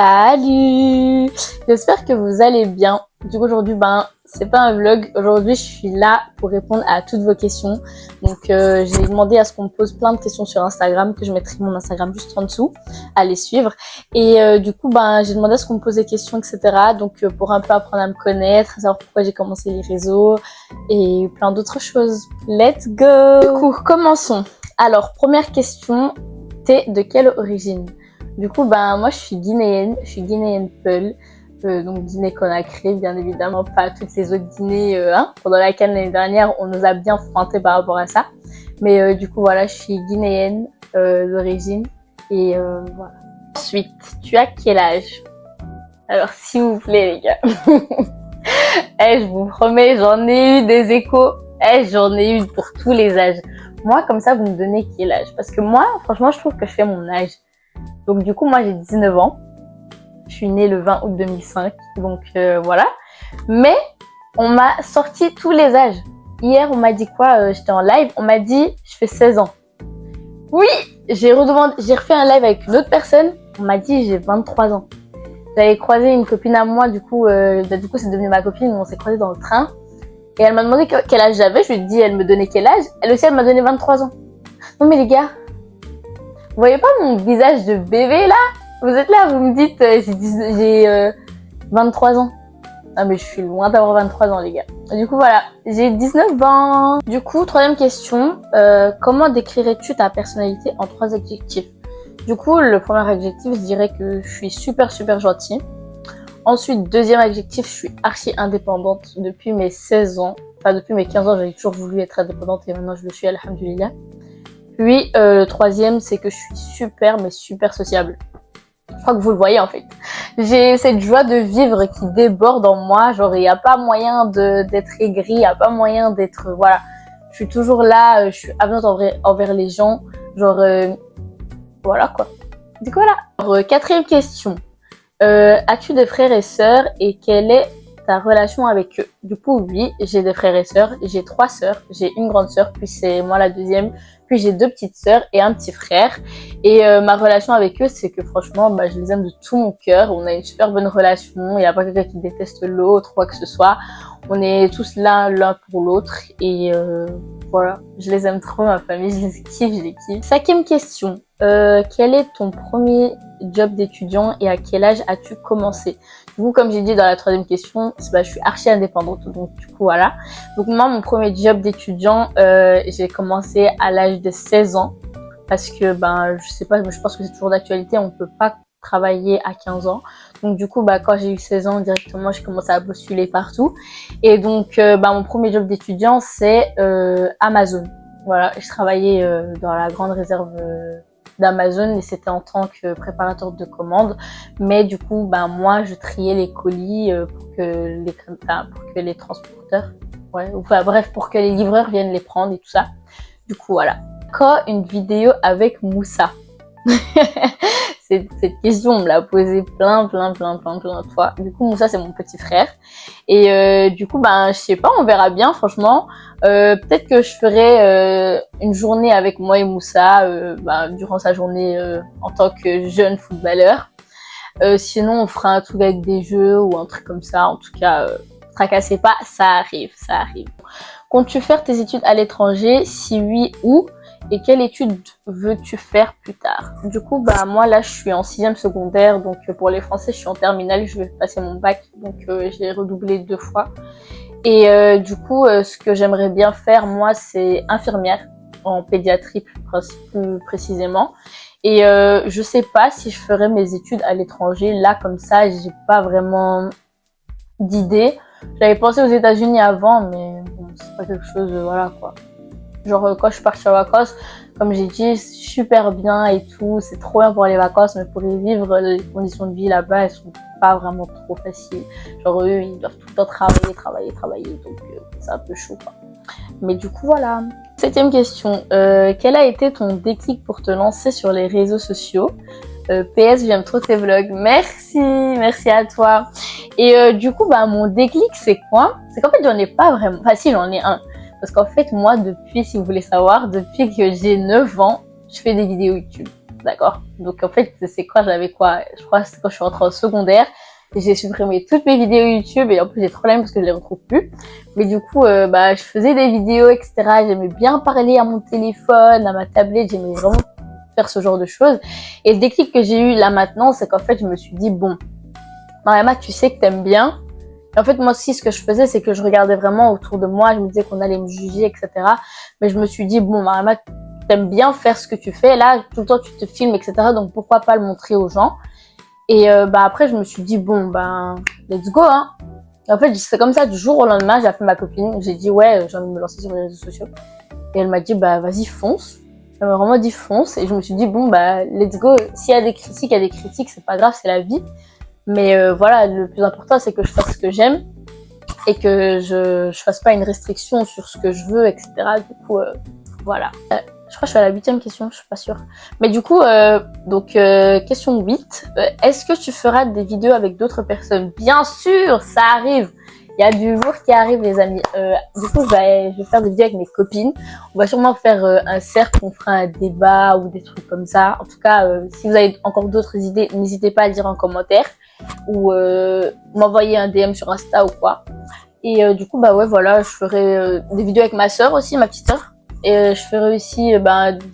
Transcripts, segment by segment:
Salut! J'espère que vous allez bien. Du coup aujourd'hui c'est pas un vlog, aujourd'hui je suis là pour répondre à toutes vos questions. Donc j'ai demandé à ce qu'on me pose plein de questions sur Instagram, que je mettrai mon Instagram juste en dessous, à les suivre. Et du coup j'ai demandé à ce qu'on me pose des questions, etc. Donc pour un peu apprendre à me connaître, savoir pourquoi j'ai commencé les réseaux et plein d'autres choses. Let's go! Du coup commençons. Alors première question, t'es de quelle origine? Du coup, moi, je suis guinéenne Peul, donc Guinée-Conakry, bien évidemment, pas toutes les autres Guinées, pendant la CAN l'année dernière, on nous a bien feinté par rapport à ça. Mais du coup, voilà, je suis guinéenne d'origine, et voilà. Ensuite, tu as quel âge? Alors, s'il vous plaît, les gars. Je vous promets, j'en ai eu des échos, j'en ai eu pour tous les âges. Moi, comme ça, vous me donnez quel âge? Parce que moi, franchement, je trouve que je fais mon âge. Donc du coup, moi j'ai 19 ans, je suis née le 20 août 2005, donc voilà. Mais on m'a sorti tous les âges. Hier, on m'a dit quoi? J'étais en live, on m'a dit je fais 16 ans. Oui, j'ai refait un live avec une autre personne, on m'a dit j'ai 23 ans. J'avais croisé une copine à moi, du coup c'est devenu ma copine, on s'est croisés dans le train. Et elle m'a demandé quel âge j'avais, je lui ai dit, elle me donnait quel âge. Elle aussi, elle m'a donné 23 ans. Non mais les gars, vous voyez pas mon visage de bébé là? Vous êtes là, vous me dites j'ai 23 ans. Ah mais je suis loin d'avoir 23 ans les gars. Du coup voilà, j'ai 19 ans. Du coup, troisième question, comment décrirais-tu ta personnalité en 3 adjectifs? Du coup, le premier adjectif, je dirais que je suis super gentille. Ensuite, deuxième adjectif, je suis archi indépendante depuis mes 16 ans. Enfin depuis mes 15 ans, j'avais toujours voulu être indépendante et maintenant je le suis, alhamdoulilah. Puis le troisième, c'est que je suis super sociable. Je crois que vous le voyez en fait. J'ai cette joie de vivre qui déborde en moi. Genre il n'y a pas moyen d'être aigri, il n'y a pas moyen d'être... Voilà. Je suis toujours là, je suis avenante envers les gens. Genre voilà quoi. Du coup voilà. Alors, quatrième question. As-tu des frères et sœurs et quelle est ta relation avec eux? Du coup oui, j'ai des frères et sœurs. J'ai 3 sœurs. J'ai une grande sœur, puis c'est moi la deuxième. Puis j'ai 2 petites sœurs et un petit frère. Et ma relation avec eux, c'est que franchement, je les aime de tout mon cœur. On a une super bonne relation. Il n'y a pas quelqu'un qui déteste l'autre, quoi que ce soit. On est tous là l'un pour l'autre. Et voilà, je les aime trop, ma famille. Je les kiffe. Cinquième question. Quel est ton premier job d'étudiant et à quel âge as-tu commencé? Du coup, comme j'ai dit dans la troisième question, je suis archi indépendante, donc du coup voilà. Donc moi, mon premier job d'étudiant, j'ai commencé à l'âge de 16 ans parce que je sais pas, mais je pense que c'est toujours d'actualité, on peut pas travailler à 15 ans. Donc du coup, quand j'ai eu 16 ans, directement, j'ai commencé à postuler partout. Et donc, mon premier job d'étudiant, c'est Amazon. Voilà, je travaillais dans la grande réserve d'Amazon et c'était en tant que préparateur de commandes, mais du coup moi je triais les colis pour que les transporteurs pour que les livreurs viennent les prendre et tout ça. Du coup voilà. Quand une vidéo avec Moussa? Cette question on me l'a posée plein de fois. Du coup Moussa c'est mon petit frère et du coup je sais pas, on verra bien franchement. Peut-être que je ferai une journée avec moi et Moussa durant sa journée en tant que jeune footballeur. Sinon on fera un truc avec des jeux ou un truc comme ça. En tout cas, tracassez pas, ça arrive. Comptes-tu faire tes études à l'étranger? Si oui, où? Et quelle étude veux-tu faire plus tard? Du coup, moi là, je suis en 6e secondaire, donc pour les français, je suis en terminale, je vais passer mon bac, donc j'ai redoublé 2 fois. Et du coup, ce que j'aimerais bien faire, moi, c'est infirmière en pédiatrie plus précisément. Et je sais pas si je ferais mes études à l'étranger. Là, comme ça, j'ai pas vraiment d'idée. J'avais pensé aux États-Unis avant, mais bon, c'est pas quelque chose, voilà quoi. Genre quand je suis partie en vacances, comme j'ai dit, super bien et tout, c'est trop bien pour les vacances, mais pour y vivre, les conditions de vie là-bas, elles sont pas vraiment trop faciles. Genre eux, ils doivent tout le temps travailler, donc c'est un peu chaud quoi. Mais du coup voilà. 7e question, quel a été ton déclic pour te lancer sur les réseaux sociaux? PS, j'aime trop tes vlogs. Merci à toi. Et du coup, mon déclic, c'est quoi? C'est qu'en fait, j'en ai pas vraiment. Enfin, si, j'en ai un. Parce qu'en fait, moi, si vous voulez savoir, depuis que j'ai 9 ans, je fais des vidéos YouTube. d'accord? Donc en fait, c'est quoi, j'avais quoi? Je crois que c'est quand je suis rentrée en secondaire. Et j'ai supprimé toutes mes vidéos YouTube et en plus j'ai trop l'aime parce que je les retrouve plus. Mais du coup, bah, je faisais des vidéos, etc. J'aimais bien parler à mon téléphone, à ma tablette. J'aimais vraiment faire ce genre de choses. Et le déclic que j'ai eu là maintenant, c'est qu'en fait, je me suis dit, bon, Mariama, tu sais que t'aimes bien. Et en fait, moi aussi, ce que je faisais, c'est que je regardais vraiment autour de moi. Je me disais qu'on allait me juger, etc. Mais je me suis dit, bon, Mariama, t'aimes bien faire ce que tu fais. Là, tout le temps, tu te filmes, etc. Donc, pourquoi pas le montrer aux gens? Et bah après, je me suis dit, bon, ben, let's go, hein. Et en fait, c'est comme ça, du jour au lendemain, j'ai appelé ma copine. J'ai dit, ouais, j'ai envie de me lancer sur les réseaux sociaux. Et elle m'a dit, bah, vas-y, fonce. Elle m'a vraiment dit, fonce. Et je me suis dit, bon, bah, let's go. S'il y a des critiques, il y a des critiques. C'est pas grave, c'est la vie. Mais voilà, le plus important, c'est que je fasse ce que j'aime. Et que je fasse pas une restriction sur ce que je veux, etc. Du coup, voilà. Je crois que je suis à la 8e question, je suis pas sûre. Mais du coup, question 8. Est-ce que tu feras des vidéos avec d'autres personnes? Bien sûr, ça arrive. Il y a du lourd qui arrive, les amis. Du coup, je vais faire des vidéos avec mes copines. On va sûrement faire un cercle, on fera un débat ou des trucs comme ça. En tout cas, si vous avez encore d'autres idées, n'hésitez pas à le dire en commentaire. Ou m'envoyer un DM sur Insta ou quoi. Et du coup, bah ouais, voilà, je ferai des vidéos avec ma sœur aussi, ma petite sœur. Et je ferai aussi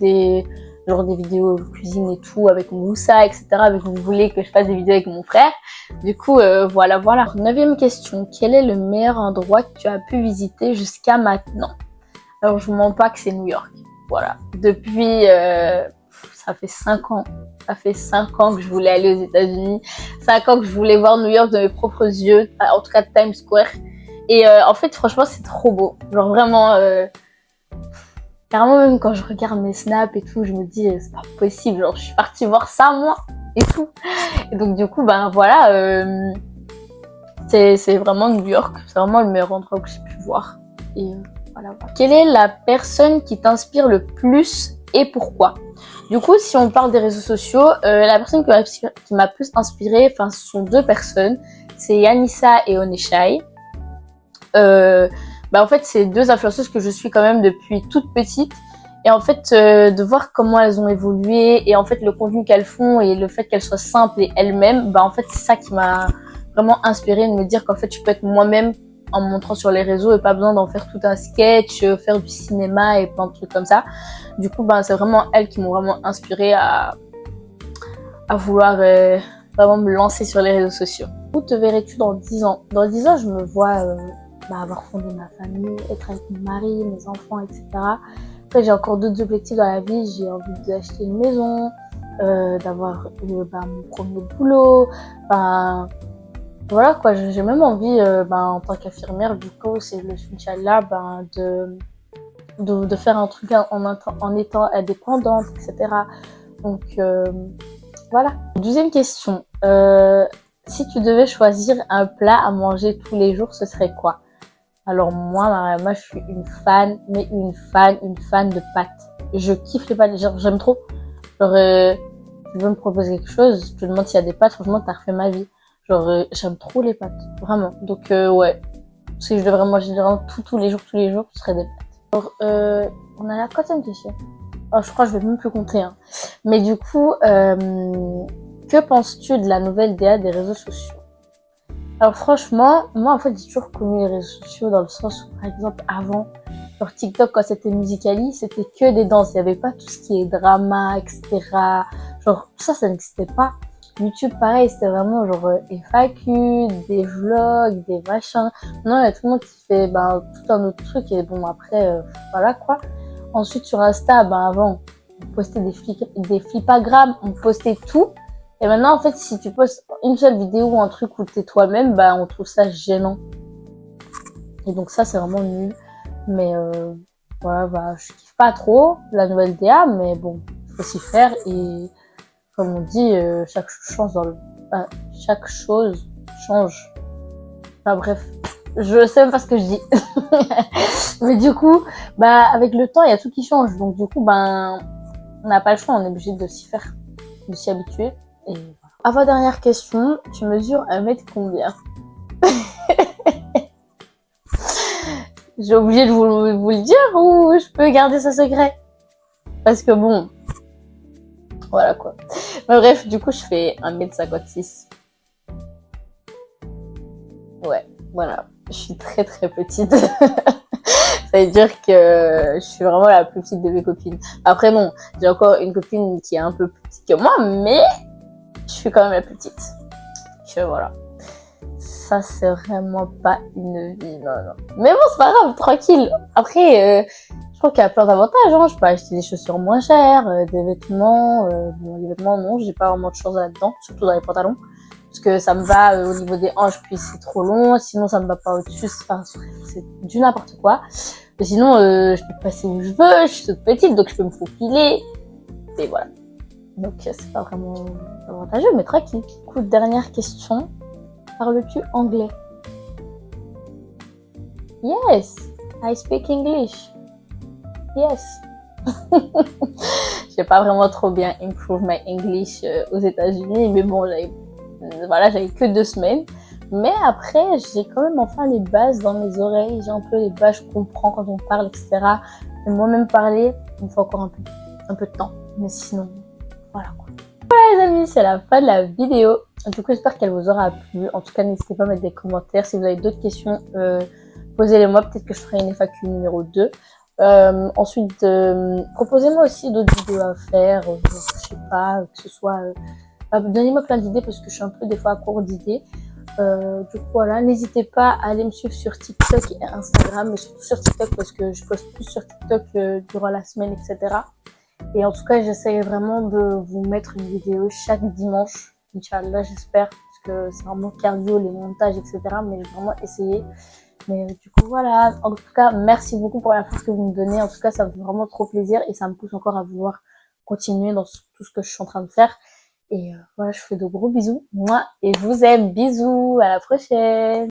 des vidéos cuisine et tout avec Moussa, etc. Mais vous voulez que je fasse des vidéos avec mon frère. Du coup, voilà. 9e question. Quel est le meilleur endroit que tu as pu visiter jusqu'à maintenant? Alors, je vous mens pas que c'est New York. Voilà. Depuis, ça fait 5 ans. Ça fait 5 ans que je voulais aller aux États-Unis. 5 ans que je voulais voir New York de mes propres yeux. En tout cas, Times Square. Et en fait, franchement, c'est trop beau. Genre vraiment... carrément, même quand je regarde mes snaps et tout, je me dis, c'est pas possible, genre, je suis partie voir ça, moi, et tout. Et donc, du coup, ben voilà, c'est vraiment New York, c'est vraiment le meilleur endroit que j'ai pu voir. Et voilà. Quelle est la personne qui t'inspire le plus et pourquoi? Du coup, si on parle des réseaux sociaux, la personne qui m'a plus inspirée, enfin, ce sont 2 personnes, c'est Yanissa et Oneshai. En fait, c'est 2 influenceuses que je suis quand même depuis toute petite. Et en fait, de voir comment elles ont évolué et en fait le contenu qu'elles font et le fait qu'elles soient simples et elles-mêmes, en fait, c'est ça qui m'a vraiment inspirée de me dire qu'en fait, je peux être moi-même en me montrant sur les réseaux et pas besoin d'en faire tout un sketch, faire du cinéma et plein de trucs comme ça. Du coup, c'est vraiment elles qui m'ont vraiment inspirée à vouloir vraiment me lancer sur les réseaux sociaux. Où te verrais-tu dans 10 ans? Dans 10 ans, je me vois avoir fondé ma famille, être avec mon mari, mes enfants, etc. Après, j'ai encore d'autres objectifs dans la vie. J'ai envie d'acheter une maison, d'avoir mon premier boulot. Voilà quoi, j'ai même envie, en tant qu'infirmière, du coup, c'est le Inch'Allah, de faire un truc en étant indépendante, etc. Donc, voilà. 12e question. Si tu devais choisir un plat à manger tous les jours, ce serait quoi? Alors moi, Mariama, je suis une fan de pâtes. Je kiffe les pâtes, genre j'aime trop. Genre, tu veux me proposer quelque chose, je te demande s'il y a des pâtes, franchement, t'as refait ma vie. Genre, j'aime trop les pâtes, vraiment. Donc, ouais, si je devrais manger vraiment tous les jours, ce serait des pâtes. Alors, on a la 4e question. Oh, je crois que je vais même plus compter. Hein. Mais du coup, que penses-tu de la nouvelle DA des réseaux sociaux? Alors franchement, moi en fait j'ai toujours connu les réseaux sociaux dans le sens où par exemple avant, genre TikTok quand c'était Musical.ly, c'était que des danses, il n'y avait pas tout ce qui est drama, etc. Genre tout ça, ça n'existait pas. YouTube pareil, c'était vraiment genre FAQ, des vlogs, des machins. Non, il y a tout le monde qui fait tout un autre truc et bon après, voilà quoi. Ensuite sur Insta, avant, on postait des flipagrammes, on postait tout. Et maintenant, en fait, si tu postes une seule vidéo ou un truc où t'es toi-même, on trouve ça gênant. Et donc ça, c'est vraiment nul. Mais voilà, je kiffe pas trop la nouvelle DA, mais bon, faut s'y faire. Et comme on dit, chaque chose change. Enfin bref, je sais même pas ce que je dis. Mais du coup, avec le temps, il y a tout qui change. Donc du coup, on n'a pas le choix, on est obligé de s'y faire, de s'y habituer. Et voilà. Avant-dernière question, tu mesures 1 mètre combien? J'ai oublié de vous le dire ou je peux garder ça secret? Parce que bon, Voilà quoi. Mais bref, du coup, je fais 1m56. Ouais, voilà. Je suis très très petite. Ça veut dire que je suis vraiment la plus petite de mes copines. Après, bon, j'ai encore une copine qui est un peu plus petite que moi, mais je suis quand même la plus petite. Donc voilà. Ça, c'est vraiment pas une vie, non, non. Mais bon, c'est pas grave, tranquille. Après, je crois qu'il y a plein d'avantages, hein. Je peux acheter des chaussures moins chères, des vêtements. Bon, les vêtements, non, j'ai pas vraiment de choses là-dedans, surtout dans les pantalons. Parce que ça me va au niveau des hanches, puis c'est trop long. Sinon, ça me va pas au-dessus. Enfin, c'est du n'importe quoi. Mais sinon, je peux passer où je veux. Je suis toute petite, donc je peux me faufiler. Et voilà. Donc, c'est pas vraiment avantageux, mais tranquille. Du coup, dernière question. Parles-tu anglais? Yes, I speak English. Yes. J'ai pas vraiment trop bien improve my English aux États-Unis, mais bon, j'avais que 2 semaines. Mais après, j'ai quand même enfin les bases dans mes oreilles. J'ai un peu les bases, je comprends quand on parle, etc. Mais moi-même parler, il me faut encore un peu de temps. Mais sinon, voilà quoi. Voilà les amis, c'est la fin de la vidéo. Du coup, j'espère qu'elle vous aura plu. En tout cas, n'hésitez pas à mettre des commentaires. Si vous avez d'autres questions, posez-les-moi. Peut-être que je ferai une FAQ numéro 2. Ensuite, proposez-moi aussi d'autres vidéos à faire. Je sais pas, que ce soit... donnez-moi plein d'idées parce que je suis un peu des fois à court d'idées. Du coup, voilà. N'hésitez pas à aller me suivre sur TikTok et Instagram. Mais surtout sur TikTok parce que je poste plus sur TikTok durant la semaine, etc. Et en tout cas, j'essaie vraiment de vous mettre une vidéo chaque dimanche. Inch'Allah, j'espère, parce que c'est vraiment cardio, les montages, etc. Mais j'ai vraiment essayé. Mais du coup, voilà. En tout cas, merci beaucoup pour la force que vous me donnez. En tout cas, ça me fait vraiment trop plaisir et ça me pousse encore à vouloir continuer dans tout ce que je suis en train de faire. Et voilà, je vous fais de gros bisous. Moi, et je vous aime. Bisous. À la prochaine.